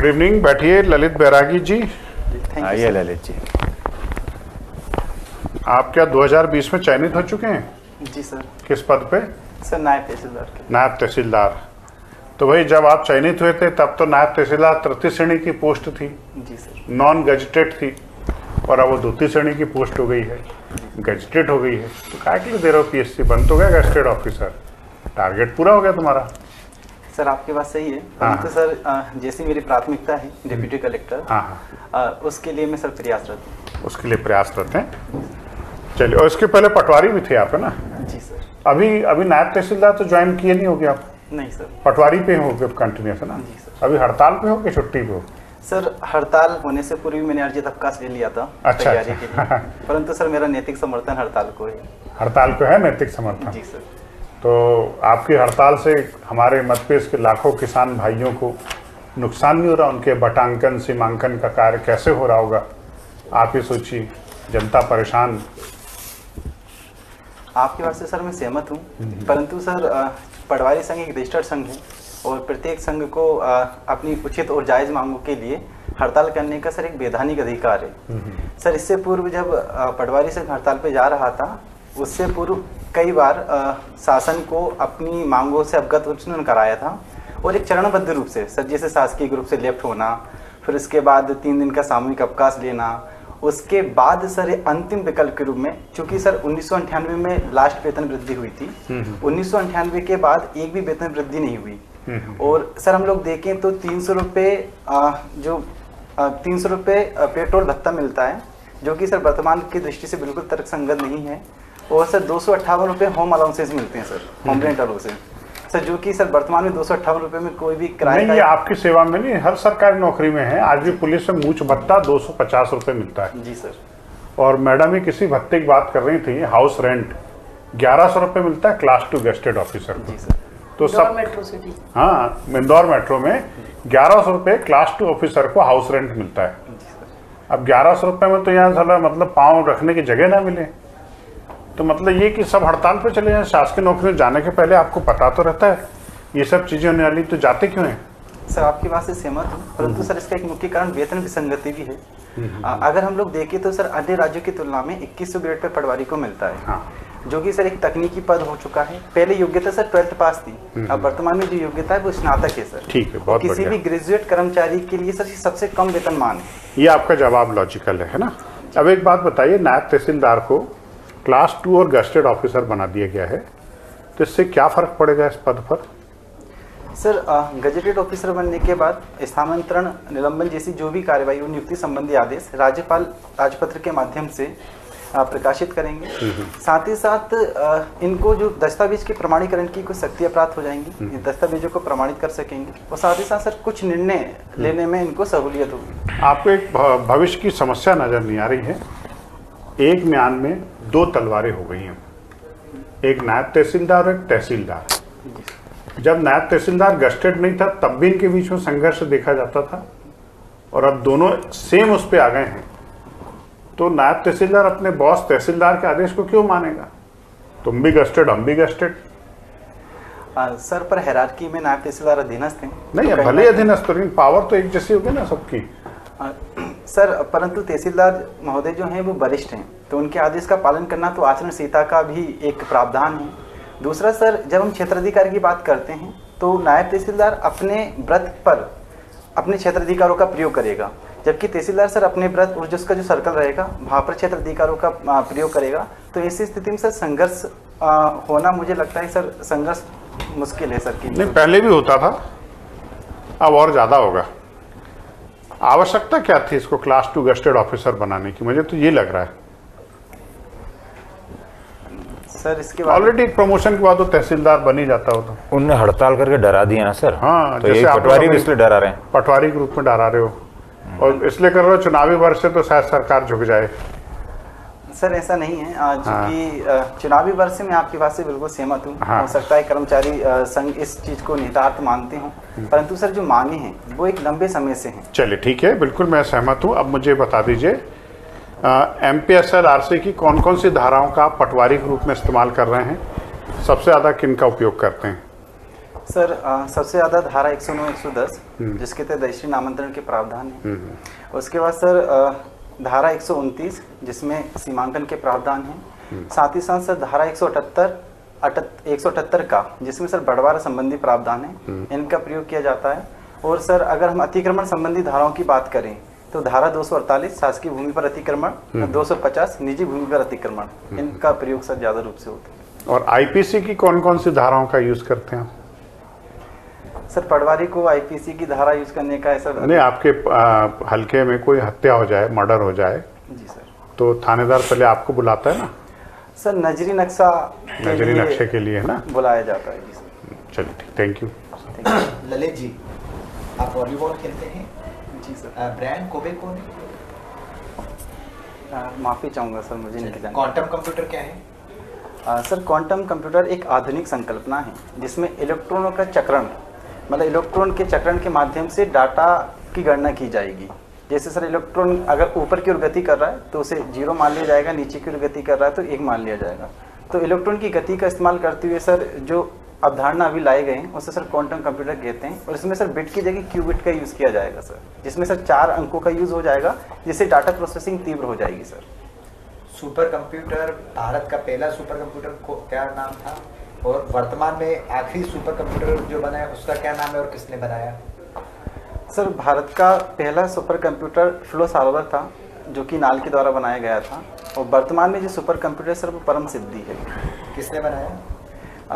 Good evening, बैठिए। ललित बैरागी जी, आइए ललित जी। आप क्या 2020 में चयनित हो चुके हैं? जी सर। किस पद पे? सर नायब तहसीलदार के। नायब तहसीलदार। तो भाई जब आप चयनित हुए थे तब तो नायब तहसीलदार तृतीय श्रेणी की पोस्ट थी, जी सर। नॉन गजटेड थी, और अब वो द्वितीय श्रेणी की पोस्ट हो गई है, गजटेड हो गई है। तो क्या के लिए दे रहे हो पीएससी? बन तो गया गजटेड ऑफिसर, टारगेट पूरा हो गया तुम्हारा। सर आपकी बात सही है, परंतु सर जैसी मेरी प्राथमिकता है डिप्टी कलेक्टर, उसके लिए मैं सर प्रयासरत हूँ। उसके लिए प्रयासरत हैं। चलिए, और इसके पहले पटवारी भी थे आप, है ना? जी सर। अभी नायब तहसीलदार तो ज्वाइन किए नहीं होगे आप? नहीं सर। पटवारी पे हो गए कंटिन्यूस, है ना? जी सर। अभी हड़ताल पे हो कि छुट्टी पे हो? सर हड़ताल होने से पूर्व मैंने अर्जित अवकाश ले लिया था तैयारी के लिए, परंतु सर मेरा नैतिक समर्थन हड़ताल को है। हड़ताल को है नैतिक समर्थन? जी सर। तो आपकी हड़ताल से हमारे मध्य प्रदेश के लाखों किसान भाइयों को नुकसान नहीं हो रहा? उनके बटांकन सीमांकन का कार्य कैसे हो रहा होगा, आप ही सोचिए। जनता परेशान। आपकी बात से सर मैं सहमत हूँ, परंतु सर पटवारी संघ एक रजिस्टर्ड संघ है और प्रत्येक संघ को अपनी उचित और जायज मांगों के लिए हड़ताल करने का सर एक वैधानिक अधिकार है। सर इससे पूर्व जब पटवारी संघ हड़ताल पे जा रहा था, उससे पूर्व कई बार शासन को अपनी मांगों से अवगत उसने कराया था, और एक चरणबद्ध रूप से सर, जैसे शासकीय ग्रुप से लेफ्ट होना, फिर उसके बाद 3 दिन का सामूहिक अवकाश लेना, उसके बाद सर अंतिम विकल्प के रूप में, चूंकि सर 1998 में लास्ट वेतन वृद्धि हुई थी, 1998 के बाद एक भी वेतन वृद्धि नहीं हुई। और सर हम लोग देखें तो 300 रुपये पेट्रोल भत्ता मिलता है, जो कि सर वर्तमान की दृष्टि से बिल्कुल तर्कसंगत नहीं है। और सर 258 रुपये होम अलाउंसेस मिलते हैं sir, home rent allowances sir, जो कि सर वर्तमान में 258 रुपये में कोई भी किराया नहीं, ये आपकी सेवा में नहीं, हर सरकारी नौकरी में है। आज भी पुलिस में मूछ भत्ता 250 रुपये मिलता है। जी सर। और मैडम ही किसी भत्ते की बात कर रही थी, हाउस रेंट 1100 रुपये मिलता है क्लास 2 गेस्टेड ऑफिसर को। जी सर। तो सब मेट्रो सिटी, हाँ, इंदौर मेट्रो में 1100 रुपये क्लास 2 ऑफिसर को हाउस रेंट मिलता है। अब 1100 रुपये में तो यहाँ साला मतलब पाँव रखने की जगह ना मिले। तो मतलब ये कि सब हड़ताल पे चले जाएं। शासकीय नौकरी में जाने के पहले आपको पता तो रहता है ये सब चीजें होने वाली, तो जाते क्यों हैं? सर आपकी बात से सहमत हूँ, परंतु सर इसका एक मुख्य कारण वेतन विसंगति भी है। अगर हम लोग देखें तो सर अन्य राज्यों की तुलना में 2100 ग्रेड पे पटवारी को मिलता है। हाँ। जो कि सर एक तकनीकी पद हो चुका है। पहले योग्यता सर 12th पास थी, अब वर्तमान में जो योग्यता है वो स्नातक है सर। ठीक है, बहुत किसी भी ग्रेजुएट कर्मचारी के लिए सर सबसे कम वेतनमान है। ये आपका जवाब लॉजिकल है ना? अब एक बात बताइए, नायब तहसीलदार को क्लास 2 और गस्टेड ऑफिसर बना दिया गया है, तो इससे क्या फर्क पड़ेगा इस पद पर? सर गजेटेड ऑफिसर बनने के बाद स्थानांतरण, निलंबन जैसी जो भी कार्यवाही और नियुक्ति संबंधी आदेश राज्यपाल राजपत्र के माध्यम से प्रकाशित करेंगे। साथ ही साथ इनको जो दस्तावेज के प्रमाणीकरण की कुछ शक्तियाँ प्राप्त हो जाएंगी, दस्तावेजों को प्रमाणित कर सकेंगे, और साथ ही साथ सर कुछ निर्णय लेने में इनको सहूलियत होगी। आपको एक भविष्य की समस्या नजर नहीं आ रही है? एक म्यान में 2 तलवारें हो गई हैं, एक नायब तहसीलदार और एक तहसीलदार। जब नायब तहसीलदार गस्टेड नहीं था तब भी इनके बीच में संघर्ष देखा जाता था, और अब दोनों सेम उस पर आ गए हैं। तो नायब तहसीलदार अपने बॉस तहसीलदार के आदेश को क्यों मानेगा? तुम भी गस्टेड, हम भी गस्टेड। सर पर हायरार्की में नायब तहसीलदार अधीनस्थ हैं। नहीं, तो भले अधीनस्थ, लेकिन पावर तो एक जैसी होगी ना सबकी। सर परंतु तहसीलदार महोदय जो हैं वो वरिष्ठ हैं, तो उनके आदेश का पालन करना तो आचरण संहिता का भी एक प्रावधान है। दूसरा सर, जब हम क्षेत्राधिकारी की बात करते हैं तो नायब तहसीलदार अपने व्रत पर अपने क्षेत्राधिकारों का प्रयोग करेगा, जबकि तहसीलदार सर अपने व्रत और जिसका जो सर्कल रहेगा वहाँ पर क्षेत्राधिकारों का प्रयोग करेगा। तो ऐसी स्थिति में सर संघर्ष होना, मुझे लगता है सर संघर्ष मुश्किल है सर की। नहीं, पहले भी होता था, अब और ज़्यादा होगा। आवश्यकता क्या थी इसको क्लास 2 गस्टेड ऑफिसर बनाने की? मुझे तो ये लग रहा है सर इसके बाद ऑलरेडी प्रमोशन के बाद वो तहसीलदार बन ही जाता हो। तो उनने हड़ताल करके डरा दिया ना सर। हाँ, तो ये पटवारी भी इसलिए डरा रहे हैं, पटवारी के रूप में डरा रहे हो, और इसलिए कर रहे हो चुनावी वर्ष से तो शायद सरकार झुक जाए। सर ऐसा नहीं है, चूंकि चुनावी वर्ष से मैं आपकी बात से बिल्कुल सहमत हूँ। हाँ। हो सकता है कर्मचारी संघ इस चीज को निहितार्थ मानते हों, परंतु सर जो मांगे हैं वो एक लंबे समय से हैं। चलिए ठीक है, बिल्कुल मैं सहमत हूँ। अब मुझे बता दीजिए, MPSL RC की कौन कौन सी धाराओं का आप पटवारी के रूप में इस्तेमाल कर रहे हैं? सबसे ज़्यादा किन का उपयोग करते हैं? सर सबसे ज़्यादा धारा 109 110 जिसके तहत रजिस्ट्री नामांतरण के प्रावधान है। उसके बाद सर धारा 129 जिसमें सीमांकन के प्रावधान हैं। साथ ही साथ सर धारा 178 का जिसमें सर बंटवारा संबंधी प्रावधान है, इनका प्रयोग किया जाता है। और सर अगर हम अतिक्रमण संबंधी धाराओं की बात करें तो धारा 248 शासकीय भूमि पर अतिक्रमण, 250 निजी भूमि पर अतिक्रमण, इनका प्रयोग सर ज्यादा रूप से होता है। और आईपीसी की कौन कौन सी धाराओं का यूज करते हैं? सर पटवारी को आईपीसी की धारा यूज करने का ऐसा नहीं, आपके हल्के में कोई हत्या हो जाए, मर्डर हो जाए, जी सर, तो थानेदार पहले आपको बुलाता है ना? सर नजरी नक्शा नजरी नक्शे के लिए है ना, बुलाया जाता है। जी सर। चलिए ठीक, थैंक यू। ललित जी, आप वॉलीबॉल खेलते हैं? जी सर। ब्रांड कोबे कौन है? माफी चाहूंगा सर, मुझे नहीं जानना। क्वांटम कंप्यूटर क्या है? सर क्वांटम कंप्यूटर एक आधुनिक संकल्पना है जिसमें इलेक्ट्रॉनों का चक्रण, मतलब इलेक्ट्रॉन के चक्रण के माध्यम से डाटा की गणना की जाएगी। जैसे सर इलेक्ट्रॉन अगर ऊपर की ओर गति कर रहा है तो उसे 0 मान लिया जाएगा, नीचे की ओर गति कर रहा है तो 1 मान लिया जाएगा। तो इलेक्ट्रॉन की गति का इस्तेमाल करते हुए सर जो अवधारणा अभी लाए गए हैं उसे सर क्वांटम कंप्यूटर कहते हैं। और इसमें सर बिट की जगह क्यूबिट का यूज़ किया जाएगा सर, जिसमें सर 4 अंकों का यूज़ हो जाएगा, जिससे डाटा प्रोसेसिंग तीव्र हो जाएगी सर। सुपर कंप्यूटर, भारत का पहला सुपर कंप्यूटर को क्या नाम था? और वर्तमान में आखिरी सुपर कंप्यूटर जो बना है उसका क्या नाम है और किसने बनाया? सर भारत का पहला सुपर कंप्यूटर फ्लो सॉल्वर था जो कि नाल के द्वारा बनाया गया था। और वर्तमान में जो सुपर कंप्यूटर सर वो परम सिद्धि है। किसने बनाया?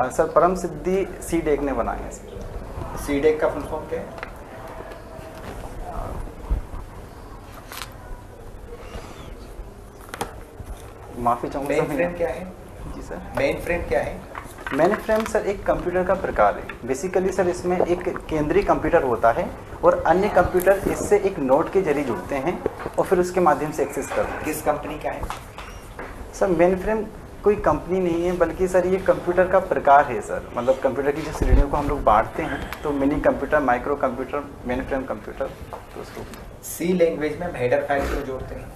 सर परम सिद्धि सीडेक ने बनाया है सर। सीडेक का फुल फॉर्म क्या है? माफी चाहूँगा मेन सर। फ्रेम क्या है? जी सर। मेन फ्रेम क्या है? मेन फ्रेम सर एक कंप्यूटर का प्रकार है। बेसिकली सर इसमें एक केंद्रीय कंप्यूटर होता है और अन्य कंप्यूटर इससे एक नोड के जरिए जुड़ते हैं और फिर उसके माध्यम से एक्सेस करते हैं। किस कंपनी का है? सर मेन फ्रेम कोई कंपनी नहीं है, बल्कि सर ये कंप्यूटर का प्रकार है सर। मतलब कंप्यूटर की जो श्रेणियों को हम लोग बांटते हैं तो mini computer, micro computer, main frame computer, तो उसको सी लैंग्वेज में हेडर फाइल क्यों जोड़ते हैं?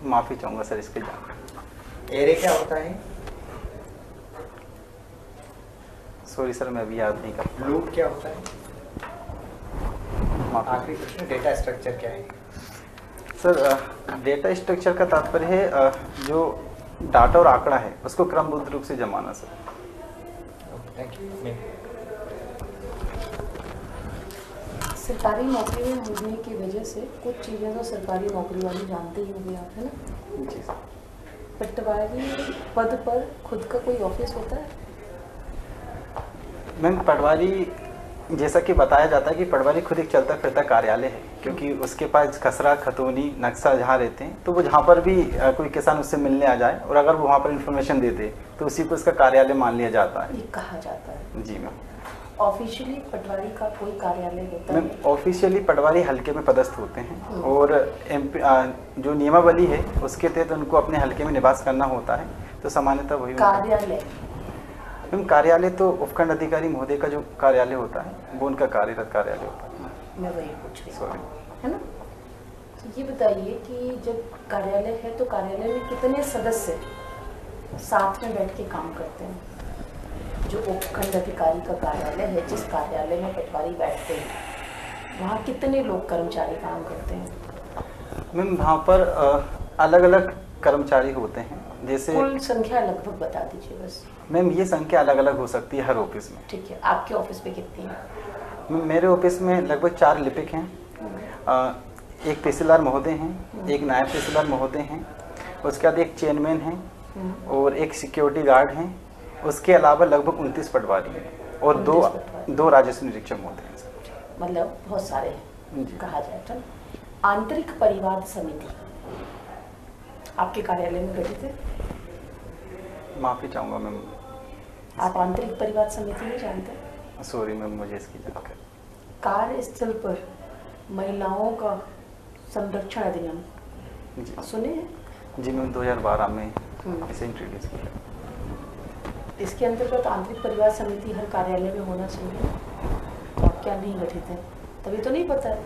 माफ़ी चाहूँगा सर इसके जानकारी। एरे क्या होता है? सॉरी सर मैं अभी याद नहीं कर। लूप क्या होता है? माफी। आखिरी प्रश्न, डेटा स्ट्रक्चर क्या है? सर डेटा स्ट्रक्चर का तात्पर्य है जो डाटा और आंकड़ा है उसको क्रमबद्ध रूप से जमाना सर। Thank you. सरकारी नौकरी में होने की वजह से कुछ चीज़ें तो सरकारी नौकरी वाली जानते ही होंगे आप, है ना? जी सर। पटवारी पद पर खुद का कोई ऑफिस होता है? मैम पटवारी जैसा कि बताया जाता है कि पटवारी खुद एक चलता फिरता कार्यालय है, क्योंकि उसके पास खसरा, खतौनी, नक्शा जहाँ रहते हैं तो वो जहाँ पर भी कोई किसान उससे मिलने आ जाए और अगर वो वहाँ पर इन्फॉर्मेशन दे दे तो उसी को उसका कार्यालय मान लिया जाता है। ये कहा जाता है। जी मैम। ऑफिशियली पटवारी का कोई कार्यालय होता है? मैम ऑफिशियली पटवारी हल्के में पदस्थ होते हैं और जो नियमावली है उसके तहत उनको अपने हल्के में निवास करना होता है, तो सामान्यतः वही कार्यालय। मैम कार्यालय तो उपखंड अधिकारी महोदय का जो कार्यालय होता है वो उनका कार्यरत कार्यालय होता है। मैं वही पूछ रही हूँ, सॉरी। है ना? तो ये बताइए कि जब कार्यालय है तो कार्यालय में कितने सदस्य साथ में बैठ के काम करते हैं? जो उपखंड अधिकारी का कार्यालय है, जिस कार्यालय में पटवारी बैठते हैं, वहाँ कितने लोग कर्मचारी काम करते हैं? मैम वहाँ पर अलग अलग कर्मचारी होते हैं। जैसे कुल संख्या लगभग बता दीजिए बस। मैम ये संख्या अलग अलग हो सकती है हर ऑफिस में। ठीक है, आपके ऑफिस में कितनी है? मैम मेरे ऑफिस में लगभग 4 लिपिक हैं, एक तहसीलदार महोदय हैं, एक नायब तहसीलदार महोदय हैं, उसके बाद एक चेयरमैन हैं और एक सिक्योरिटी गार्ड हैं। उसके अलावा लगभग 29 पटवारी हैं और 29 दो राजस्व निरीक्षक होते हैं। मतलब बहुत सारे हैं कहा जाए तो। आंतरिक परिवार समिति आपके कार्यालय में गठित है? माफ़ी चाहूँगा मैम। आप आंतरिक परिवार समिति नहीं जानते? सॉरी मैम, मुझे इसकी जानकारी। कार्यस्थल पर महिलाओं का संरक्षण अधिनियम जी सुने हैं? जी मैम 2012 में इसे इंट्रोड्यूस किया। इसके अंतर्गत आंतरिक परिवार समिति हर कार्यालय में होना चाहिए, तो आप क्या नहीं गठित है? तभी तो नहीं पता है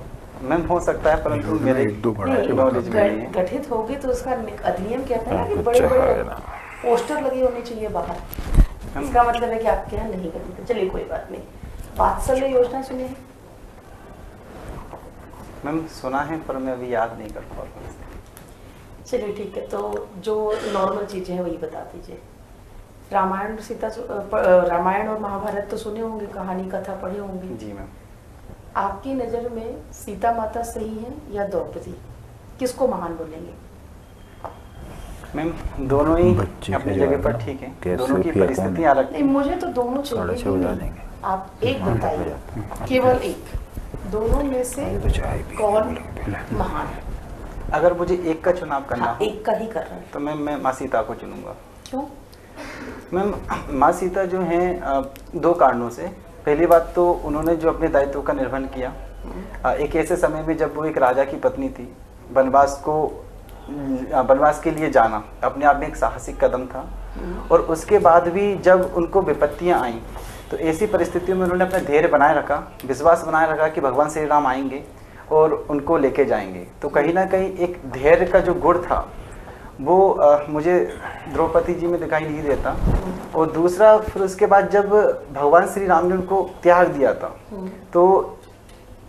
मैम। हो सकता है परंतु मेरे नॉलेज में नहीं है। गठित होगी तो उसका अधिनियम कहता है ना कि बड़े बड़े पोस्टर लगे होने चाहिए बाहर। इसका मतलब है कि आपके यहाँ नहीं करनी थी। चलिए कोई बात नहीं। वात्सल्य योजना सुनी है? मैम सुना है पर मैं अभी याद नहीं कर पा रहा। चलिए ठीक है, तो जो नॉर्मल चीजें हैं वही बता दीजिए। रामायण रामायण और महाभारत तो सुने होंगे, कहानी कथा पढ़े होंगे। जी मैम। आपकी नज़र में सीता माता सही है या द्रौपदी? किसको महान बोलेंगे? मैम दोनों ही अपनी जगह पर ठीक है, दोनों की परिस्थितियाँ अलग। नहीं, मुझे तो दोनों चाहिए ही नहीं। आप एक बताइए, केवल एक, दोनों में से कौन महान है? अगर मुझे एक का चुनाव करना हाँ, हो एक का ही कर रहे हैं तो मैं माँ सीता को चुनूंगा। क्यों? मैम माँ सीता जो हैं दो कारणों से। पहली बात तो उन्होंने जो अपने दायित्व का निर्वहन किया एक ऐसे समय में जब वो एक राजा की पत्नी थी, वनवास के लिए जाना अपने आप में एक साहसिक कदम था। और उसके बाद भी जब उनको विपत्तियां आईं तो ऐसी परिस्थितियों में उन्होंने अपना धैर्य बनाए रखा, विश्वास बनाए रखा कि भगवान श्री राम आएंगे और उनको लेके जाएंगे। तो कहीं ना कहीं एक धैर्य का जो गुण था वो मुझे द्रौपदी जी में दिखाई नहीं देता। और दूसरा, फिर उसके बाद जब भगवान श्री राम ने उनको त्याग दिया था तो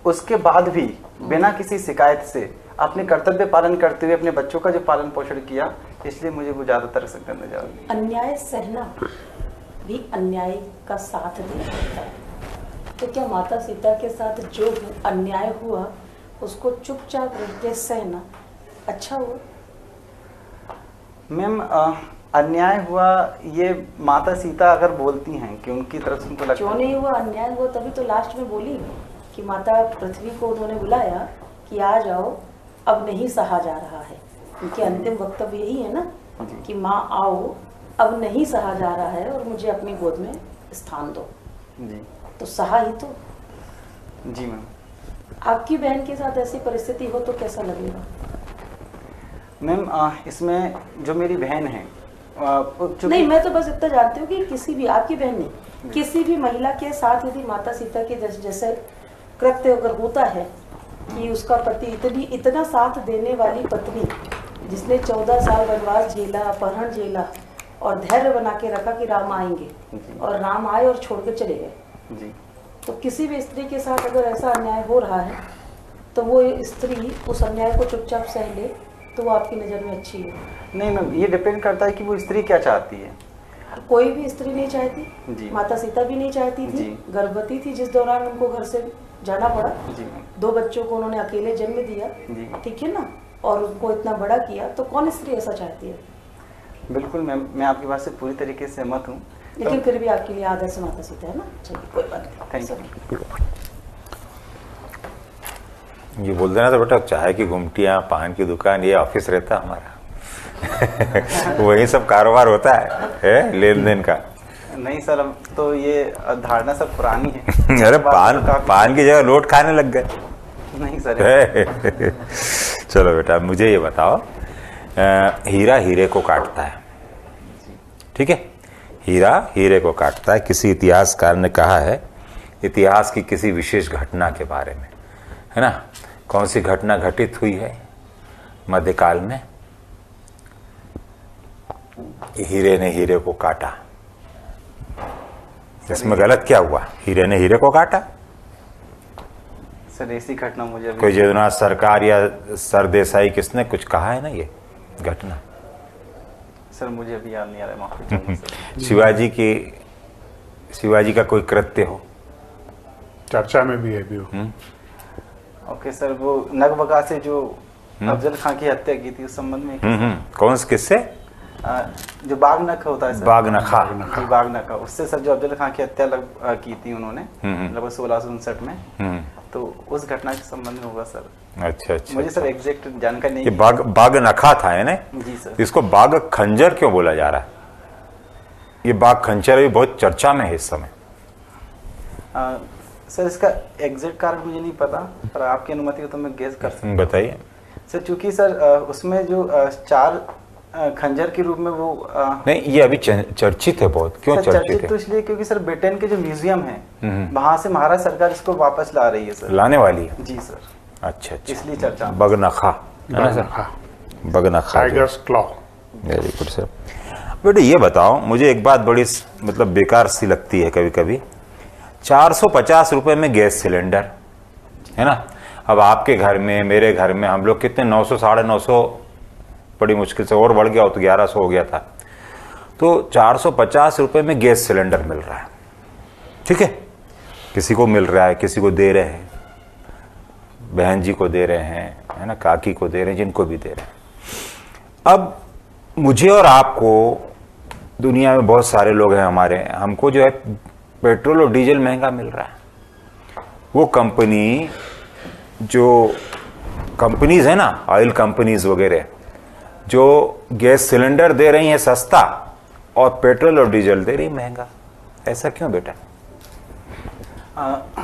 उसके बाद भी बिना किसी शिकायत से अपने कर्तव्य पालन करते हुए अपने बच्चों का जो पालन पोषण किया, इसलिए मुझे वो ज़्यादातर सकता नजर आता है। अन्याय सहना भी अन्याय का साथ देना होता है। तो क्या माता सीता के साथ जो अन्याय हुआ उसको चुपचाप रह के सहना अच्छा हुआ? मैम अन्याय हुआ ये माता सीता अगर बोलती हैं कि उनकी तरफ से उनको लगता क्यों नहीं हुआ? अन्याय हुआ तभी तो लास्ट में बोली कि माता पृथ्वी को उन्होंने बुलाया कि आ जाओ, अब नहीं सहा जा रहा है। उनके अंतिम वक्तव्य यही है ना कि माँ आओ, अब नहीं सहा जा रहा है और मुझे अपनी गोद में स्थान दो। जी तो सहा ही तो। जी मैम। आपकी बहन के साथ ऐसी परिस्थिति हो तो कैसा लगेगा? मैम इसमें जो मेरी बहन है नहीं, मैं तो बस इतना जानती हूँ कि किसी भी, आपकी बहन नहीं, किसी भी महिला के साथ यदि माता सीता के जैसे कृत्य अगर होता है कि उसका पति इतना साथ देने वाली पत्नी जिसने 14 साल वनवास झेला, अपहरण झेला और धैर्य बना के रखा कि राम आएंगे और राम आए और छोड़ के चले गए। जी। तो किसी भी स्त्री के साथ अगर ऐसा अन्याय हो रहा है तो वो स्त्री उस अन्याय को चुपचाप सह ले तो वो आपकी नज़र में अच्छी है? नहीं मैम, ये डिपेंड करता है कि वो स्त्री क्या चाहती है। कोई भी स्त्री नहीं चाहती जी। माता सीता भी नहीं चाहती थी, जी। गर्भवती थी जिस दौरान उनको घर से जाना पड़ा। जी मैम। 2 बच्चों को उन्होंने अकेले जन्म दिया, जी। ठीक है ना, और उनको इतना बड़ा किया। तो कौन स्त्री ऐसा चाहती है? बिल्कुल मैम, मैं आपकी बात से पूरी तरीके से सहमत हूँ। लेकिन फिर भी आपके लिए आदर्श माता सीता है ना। चलिए कोई बात नहीं। Thank you. ये बोल देना तो बेटा, चाय की गुमटियाँ, पान की दुकान, ये ऑफिस रहता हमारा वही सब कारोबार होता है लेन देन का। नहीं सर, अब तो ये धारणा सब पुरानी है। अरे पान की जगह नोट खाने लग गए। नहीं सर। चलो बेटा, मुझे ये बताओ, हीरा हीरे को काटता है, ठीक है? हीरा हीरे को काटता है। किसी इतिहासकार ने कहा है इतिहास की किसी विशेष घटना के बारे में, है ना? कौन सी घटना घटित हुई है मध्यकाल में? हीरे ने हीरे को काटा। इसमें गलत क्या हुआ? हीरे ने हीरे को काटा। सर ऐसी घटना मुझे कोई जगन्नाथ सरकार या सरदेसाई किसने कुछ कहा है ना ये घटना? सर मुझे अभी याद नहीं आ रहा, माफ कीजिए। शिवाजी का कोई कृत्य हो, चर्चा में भी है भी हो। ओके सर, वो नगबगा से जो अफजल खां की हत्या की थी उस संबंध में। कौन से किससे? जो बाग नखा होता है सर, बाग नखा। बाग नखा, उससे सर जो अफजल खां की हत्या की थी उन्होंने लगभग 1659 में। तो उस घटना के संबंध में होगा सर। अच्छा अच्छा। मुझे सर एग्जैक्ट जानकारी नहीं। ये बाग नखा था है ना? जी सर। इसको बाग खंजर क्यों बोला जा रहा है? ये बाग खंजर भी बहुत चर्चा में है इस समय। सर इसका एग्जैक्ट कारण मुझे नहीं पता, पर आपकी अनुमति हो तो मैं गेस कर सकता हूँ। बताइए सर। चूंकि सर उसमें जो 4 खंजर के रूप में वो नहीं, ये अभी चर्चित है बहुत। क्यों चर्चित है? तो इसलिए क्योंकि सर ब्रिटेन के जो म्यूजियम है वहां से महाराष्ट्र सरकार इसको वापस ला रही है सर। लाने वाली है? जी सर। अच्छा अच्छा, इसलिए चर्चा। बगनखा है ना sir? Baghnakha, tiger's claw. Very good sir. बेटे ये बताओ, मुझे एक बात बड़ी मतलब बेकार सी लगती है कभी कभी, 450 रुपए में गैस सिलेंडर है ना। अब आपके घर में, मेरे घर में, हम लोग कितने 900 950 बड़ी मुश्किल से, और बढ़ गया हो तो 1100 हो गया था। तो 450 रुपए में गैस सिलेंडर मिल रहा है, ठीक है। किसी को मिल रहा है, किसी को दे रहे हैं, बहन जी को दे रहे हैं, है ना, काकी को दे रहे हैं, जिनको भी दे रहे हैं। अब मुझे और आपको, दुनिया में बहुत सारे लोग हैं हमारे, हमको जो है पेट्रोल और डीजल महंगा मिल रहा है। वो कंपनी, जो कंपनीज है ना, ऑयल कंपनीज वगैरह, जो गैस सिलेंडर दे रही हैं सस्ता और पेट्रोल और डीजल दे रही महंगा, ऐसा क्यों बेटा?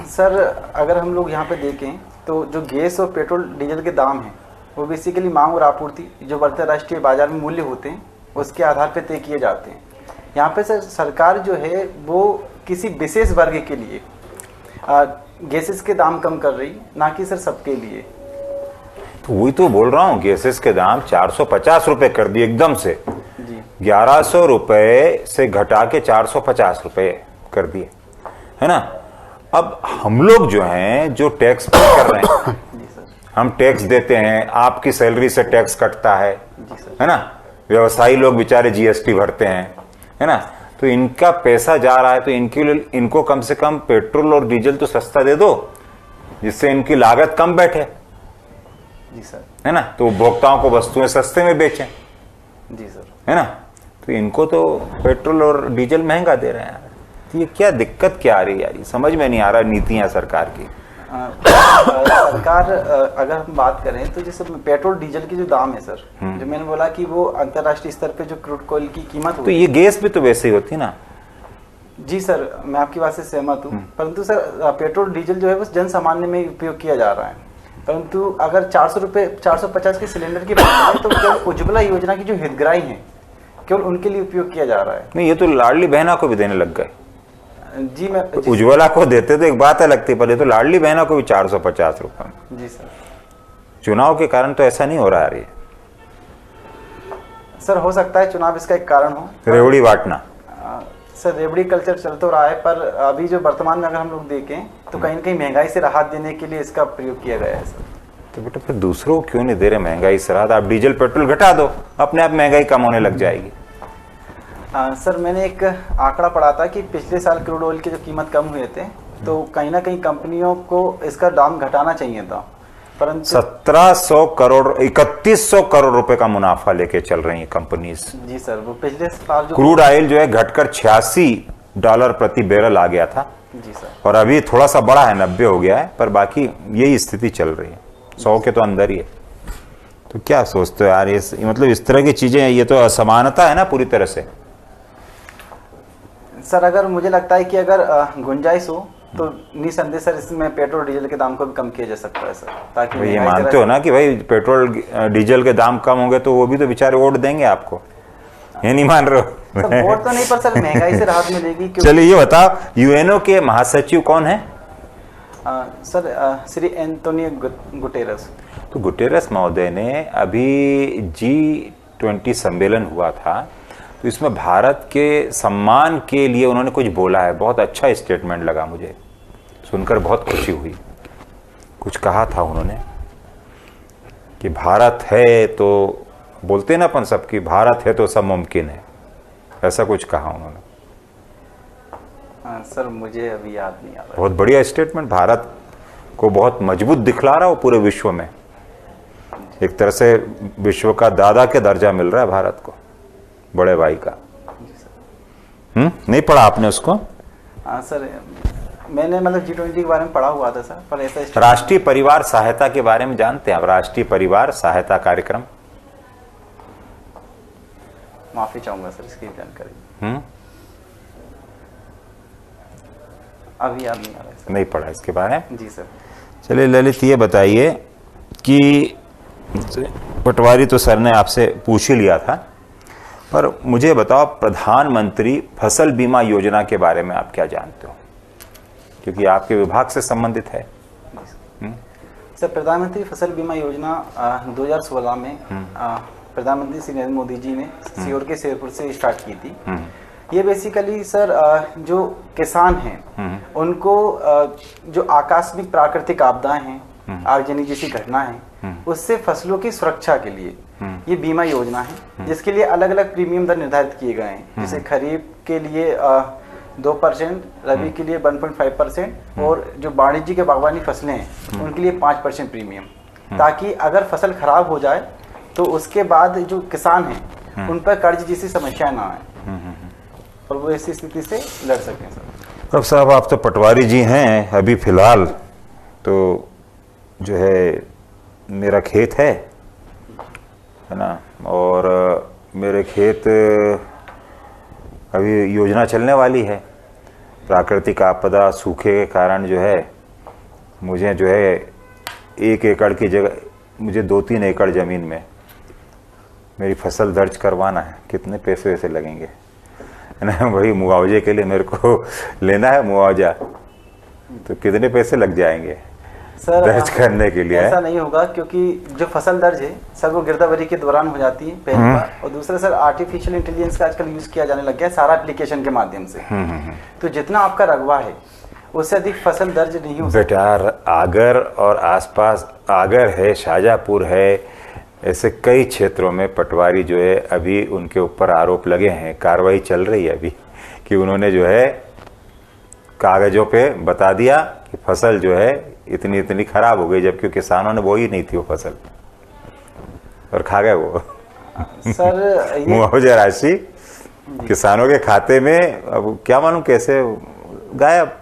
सर अगर हम लोग यहाँ पे देखें तो जो गैस और पेट्रोल डीजल के दाम हैं वो बेसिकली मांग और आपूर्ति जो अंतर्राष्ट्रीय बाजार में मूल्य होते हैं उसके आधार पर तय किए जाते हैं। यहाँ पे सर सरकार जो है वो किसी विशेष वर्ग के लिए गैसेस के दाम कम कर रही, ना कि सर सबके लिए। तो वही तो बोल रहा हूँ, गैसेस के दाम 450 रुपए कर दिए एकदम से जी। 1100 रुपए से घटा के 450 रुपए कर दिए, है ना। अब हम लोग जो हैं, जो टैक्स पे कर रहे हैं, जी सर, हम टैक्स देते हैं, आपकी सैलरी से टैक्स कटता है ना। व्यवसायी लोग बेचारे जीएसटी भरते हैं, है ना। तो इनका पैसा जा रहा है, तो इनके लिए, इनको कम से कम पेट्रोल और डीजल तो सस्ता दे दो, जिससे इनकी लागत कम बैठे, जी सर, है ना। तो उपभोक्ताओं को वस्तुएं सस्ते में बेचें, जी सर, है ना। तो इनको तो पेट्रोल और डीजल महंगा दे रहे हैं। तो ये क्या दिक्कत क्या आ रही है यार, ये समझ में नहीं आ रहा नीतियां सरकार की। सरकार अगर हम बात करें तो जैसे पेट्रोल डीजल की जो दाम है सर, जो मैंने बोला कि वो अंतर्राष्ट्रीय स्तर पे जो क्रूड ऑयल की कीमत तो ये गैस भी तो वैसे ही होती ना। जी सर, मैं आपकी बात से सहमत हूँ, परंतु सर पेट्रोल डीजल जो है वो जन सामान्य में उपयोग किया जा रहा है। परंतु अगर 450 के सिलेंडर की बात करें तो केवल उज्ज्वला योजना की जो हितग्राही है केवल उनके लिए उपयोग किया जा रहा है। नहीं, ये तो लाडली बहना को भी देने लग गए। जी मैं तो उज्ज्वला को देते तो एक बात अलग थी, पर ये तो लाडली बहना को भी 450 रुपए। जी सर, चुनाव के कारण तो ऐसा नहीं हो रहा है सर। हो सकता है चुनाव इसका एक कारण हो, रेवड़ी बांटना। सर रेवड़ी कल्चर चल तो रहा है, पर अभी जो वर्तमान में अगर हम लोग देखें तो कहीं ना कहीं महंगाई से राहत देने के लिए इसका प्रयोग किया गया है सर। तो बेटा फिर दूसरों को क्यों नहीं दे रहे महंगाई से राहत? आप डीजल पेट्रोल घटा दो, अपने आप महंगाई कम होने लग जाएगी। सर मैंने एक आंकड़ा पढ़ा था कि पिछले साल क्रूड ऑयल की जो कीमत कम हुए थे तो कहीं ना कहीं कंपनियों को इसका दाम घटाना चाहिए था, परंतु 1700 करोड़ 3100 करोड़ रुपए का मुनाफा लेके चल रही है कंपनीज। जी सर, वो पिछले साल जो क्रूड ऑयल जो है घटकर $86 प्रति बैरल आ गया था, जी सर, और अभी थोड़ा सा बड़ा है, 90 हो गया है, पर बाकी यही स्थिति चल रही है, 100 के तो अंदर ही है। तो क्या सोचते हो यार, ये मतलब इस तरह की चीजें, ये तो असमानता है ना पूरी तरह से। सर अगर मुझे लगता है कि अगर गुंजाइश हो तो निसंदेह सर इसमें पेट्रोल डीजल के दाम को भी कम किया जा सकता है सर, ताकि ये मानते हो ना कि भाई पेट्रोल डीजल के दाम कम होंगे तो वो भी तो बेचारे वोट देंगे आपको, ये नहीं मान रहे हो? वोट तो नहीं, पर सर महंगाई से राहत मिलेगी। चलिए ये बताओ, यूएनओ के महासचिव कौन है? Sir Shri Antonio Guterres. तो गुटेरस महोदय ने अभी G20 सम्मेलन हुआ था, तो इसमें भारत के सम्मान के लिए उन्होंने कुछ बोला है, बहुत अच्छा स्टेटमेंट लगा मुझे, सुनकर बहुत खुशी हुई। कुछ कहा था उन्होंने कि भारत है तो, बोलते ना अपन सबकी, भारत है तो सब मुमकिन है, ऐसा कुछ कहा उन्होंने। सर मुझे अभी याद नहीं आ रहा। बहुत बढ़िया स्टेटमेंट, भारत को बहुत मजबूत दिखला रहा हो पूरे विश्व में, एक तरह से विश्व का दादा के दर्जा मिल रहा है भारत को, बड़े भाई का। नहीं पढ़ा आपने उसको? सर मैंने मतलब G20 के बारे में पढ़ा हुआ था सर, पर ऐसा राष्ट्रीय परिवार सहायता के बारे में जानते हैं आप? राष्ट्रीय परिवार सहायता कार्यक्रम, माफी चाहूंगा सर इसकी जानकारी अभी याद नहीं आ रहा है सर। नहीं पढ़ा इसके बारे में? जी सर। चलिए ललित ये बताइए कि पटवारी तो सर ने आपसे पूछ ही लिया था, पर मुझे बताओ प्रधानमंत्री फसल बीमा योजना के बारे में आप क्या जानते हो, क्योंकि आपके विभाग से संबंधित है। सर प्रधानमंत्री फसल बीमा योजना 2016 में प्रधानमंत्री श्री नरेंद्र मोदी जी ने सीहोर के शेरपुर से स्टार्ट की थी। ये बेसिकली सर जो किसान हैं उनको जो आकस्मिक प्राकृतिक आपदाएं हैं, आगजनी जैसी घटना है, उससे फसलों की सुरक्षा के लिए ये बीमा योजना है, जिसके लिए अलग अलग प्रीमियम दर निर्धारित किए गए हैं। जैसे खरीफ के लिए 2%, रबी के लिए 1.5% और जो वाणिज्यिक के बागवानी फसलें हैं उनके लिए 5% प्रीमियम, ताकि अगर फसल खराब हो जाए तो उसके बाद जो किसान हैं उन पर कर्ज जैसी समस्या ना आए और वो ऐसी स्थिति से लड़ सकें सर। अब साहब आप तो पटवारी जी हैं, अभी फिलहाल तो जो है मेरा खेत है ना, और मेरे खेत अभी योजना चलने वाली है। प्राकृतिक आपदा सूखे के कारण जो है मुझे जो है 1 एकड़ की जगह मुझे 2-3 एकड़ ज़मीन में मेरी फसल दर्ज करवाना है। कितने पैसे वैसे लगेंगे है ना, वही मुआवजे के लिए मेरे को लेना है मुआवजा, तो कितने पैसे लग जाएंगे सर दर्ज करने के लिए? ऐसा नहीं होगा, क्योंकि जो फसल दर्ज है सर वो गिरदावरी के दौरान हो जाती है पहली बार, और दूसरा सर आर्टिफिशियल इंटेलिजेंस का आजकल यूज किया जाने लग गया है सारा एप्लीकेशन के माध्यम से। तो जितना आपका रकबा है उससे अधिक फसल दर्ज नहीं हो सकती। बेटा आगर और आसपास आगर है, शाहजहाँपुर है, ऐसे कई क्षेत्रों में पटवारी जो है अभी उनके ऊपर आरोप लगे हैं, कार्रवाई चल रही है अभी कि उन्होंने जो है कागजों पे बता दिया कि फसल जो है इतनी इतनी खराब हो गई, जबकि किसानों ने बोई नहीं थी वो फसल और खा गए वो सर मुआवजा राशि किसानों के खाते में। अब क्या मालूम कैसे गायब।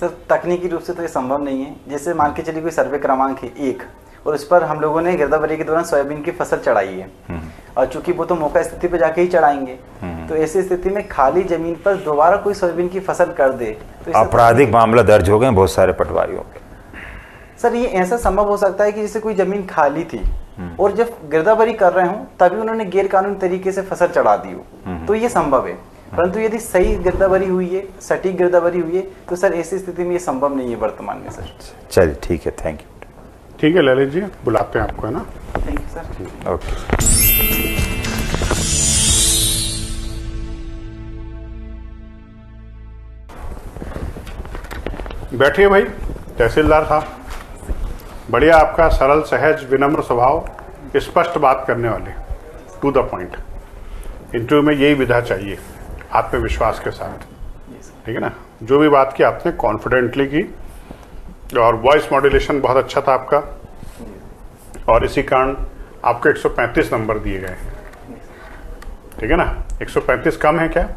सर तकनीकी रूप से तो ये संभव नहीं है। जैसे मान के चलिए कोई सर्वे क्रमांक है 1 और उस पर हम लोगों ने गिरदावरी के दौरान सोयाबीन की फसल चढ़ाई है, और चूंकि वो तो मौका स्थिति पे जाके ही चढ़ाएंगे, तो ऐसी स्थिति में खाली जमीन पर दोबारा कोई सोयाबीन की फसल कर दे तो आपराधिक मामला दर्ज हो गए बहुत सारे पटवारियों पे। सर ये ऐसा संभव हो सकता है कि जैसे कोई जमीन खाली थी और जब गिरदावरी कर रहे हो तभी उन्होंने गैर कानूनी तरीके से फसल चढ़ा दी हो, तो ये संभव है। परंतु यदि सही गिरदावरी हुई है, सटीक गिरदावरी हुई है, तो सर ऐसी स्थिति में ये संभव नहीं है वर्तमान में सर। चलिए ठीक है, थैंक यू। ठीक है ललित जी, बुलाते हैं आपको, है ना। Thank you sir. ओके। बैठिए भाई। तहसीलदार साहब, बढ़िया, आपका सरल सहज विनम्र स्वभाव, स्पष्ट बात करने वाले, टू द पॉइंट। इंटरव्यू में यही विधा चाहिए, आत्मविश्वास के साथ, ठीक है ना। जो भी बात की आपने कॉन्फिडेंटली की, और वॉइस मॉड्यूलेशन बहुत अच्छा था आपका, और इसी कारण आपको 135 नंबर दिए गए हैं, ठीक है ना। 135 कम है क्या?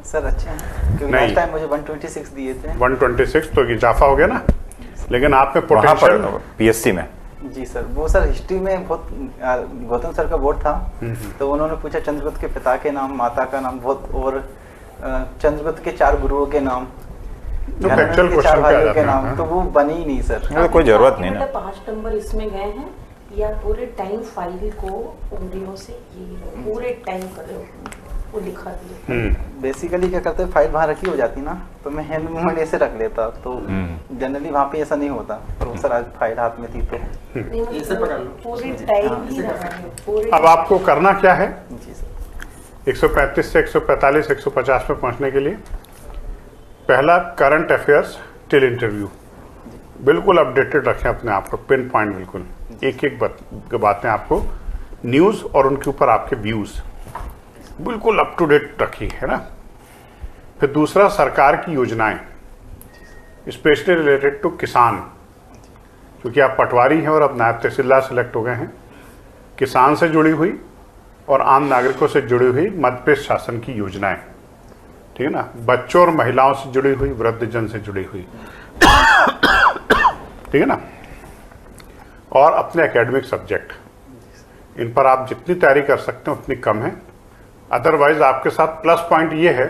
सर अच्छा है, क्योंकि लास्ट टाइम मुझे 126 दिए थे। 126 तो इजाफा हो गया ना, लेकिन आप में वहाँ पोटेंशियल। पर पीएससी में जी सर, वो सर हिस्ट्री में बहुत गौतम सर का बोर्ड था, तो उन्होंने पूछा चंद्रगुप्त के पिता के नाम, माता का नाम बहुत, और चंद्रगुप्त के 4 गुरुओं के नाम, फैक्चुअल के 4 क्वेश्चन पे आ भाइयों जाते के नाम, हैं। तो वो बने ही नहीं सर। कोई जरूरत नहीं ना। 5 नंबर इसमें गए हैं, या पूरे टाइम फाइल को उंगलियों से ये पूरे टाइम कर रहे हो, वो लिखा दिया। बेसिकली क्या करते हैं, फाइल वहाँ रखी हो जाती ना, तो मैं हैंड मूवमेंट ऐसे रख लेता, तो जनरली वहाँ पे ऐसा नहीं होता। पर सर आज फाइल हाथ में थी तो पूरे टाइम ही रहा है, पूरे। अब आपको करना क्या है? जी सर। 135 से 145 150 में पहुंचने के लिए पहला, करंट अफेयर्स टिल इंटरव्यू, बिल्कुल अपडेटेड रखें अपने आप को, पिन पॉइंट, बिल्कुल एक एक बातें आपको, न्यूज़ और उनके ऊपर आपके व्यूज़ बिल्कुल अप टू डेट रखी, है ना। फिर दूसरा, सरकार की योजनाएं, स्पेशली रिलेटेड टू किसान, क्योंकि आप पटवारी हैं और अब नायब तहसीलदार सेलेक्ट हो गए हैं। किसान से जुड़ी हुई और आम नागरिकों से जुड़ी हुई मध्यप्रदेश शासन की योजनाएं, ठीक है ना। बच्चों और महिलाओं से जुड़ी हुई, वृद्धजन से जुड़ी हुई, ठीक है ना। और अपने एकेडमिक सब्जेक्ट, इन पर आप जितनी तैयारी कर सकते हैं उतनी कम है। अदरवाइज आपके साथ प्लस पॉइंट ये है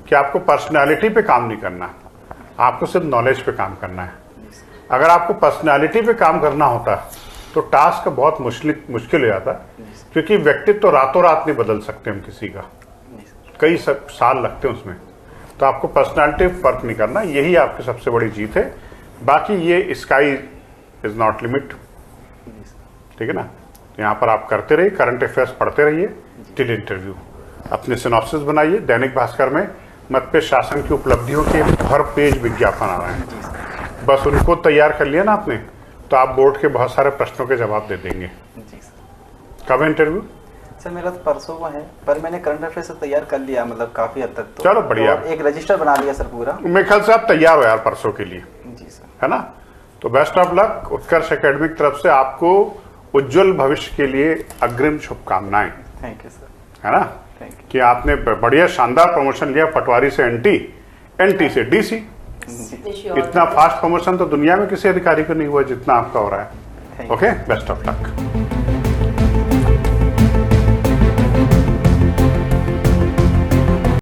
कि आपको पर्सनालिटी पे काम नहीं करना, आपको सिर्फ नॉलेज पे काम करना है। अगर आपको पर्सनालिटी पे काम करना होता तो टास्क बहुत मुश्किल हो जाता, क्योंकि व्यक्तित्व तो रातों रात नहीं बदल सकते हम किसी का, कई साल लगते हैं उसमें। तो आपको पर्सनालिटी फर्क नहीं करना, यही आपकी सबसे बड़ी जीत है। बाकी ये स्काई इज नॉट लिमिट, ठीक है ना। तो यहाँ पर आप करते रहिए, करंट अफेयर्स पढ़ते रहिए टिल इंटरव्यू। अपने सिनॉप्सिस बनाइए। दैनिक भास्कर में मध्य प्रदेश शासन की उपलब्धियों के भर पेज विज्ञापन आ रहे हैं, बस उनको तैयार कर लिया ना आपने, तो आप बोर्ड के बहुत सारे प्रश्नों के जवाब दे देंगे। जी सर। कब इंटरव्यू? सर मेरा तो परसों को है, पर मैंने करंट अफेयर्स तैयार कर लिया, मतलब काफी हद तक। तो चलो बढ़िया। और एक रजिस्टर बना लिया सर पूरा। मेरे ख्याल से आप तैयार हो यार परसों के लिए, जी सर। है ना? तो best of luck. Utkarsh academy की तरफ से आपको उज्जवल भविष्य के लिए अग्रिम शुभकामनाएं, थैंक यू सर। है ना? Thank you. कि आपने बढ़िया शानदार प्रमोशन लिया, पटवारी से एनटी से डीसी। इतना फास्ट प्रमोशन तो दुनिया में किसी अधिकारी को नहीं हुआ जितना आपका हो रहा है। Okay, best of luck.